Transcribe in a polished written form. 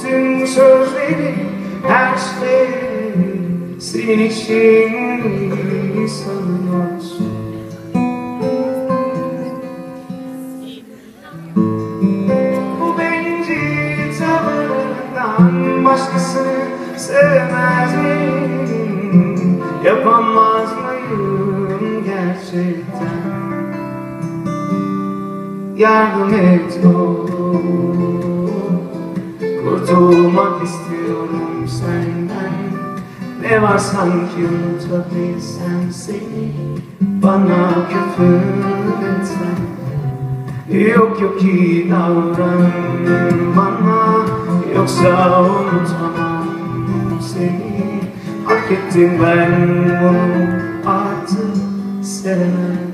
Bütün sözleri, her şeyi senin için sanıyorsun. Bu bencil tavırından başkasını sevmez miyim? Yapamaz mıyım gerçekten? Yardım et oğlum, kurtulmak istiyorum senden. Ne var sanki unutabilsem seni, bana küfür etsen. Yok yok iyi davran bana, yoksa unutamam seni. Hak ettim ben bunu, artık sevemem.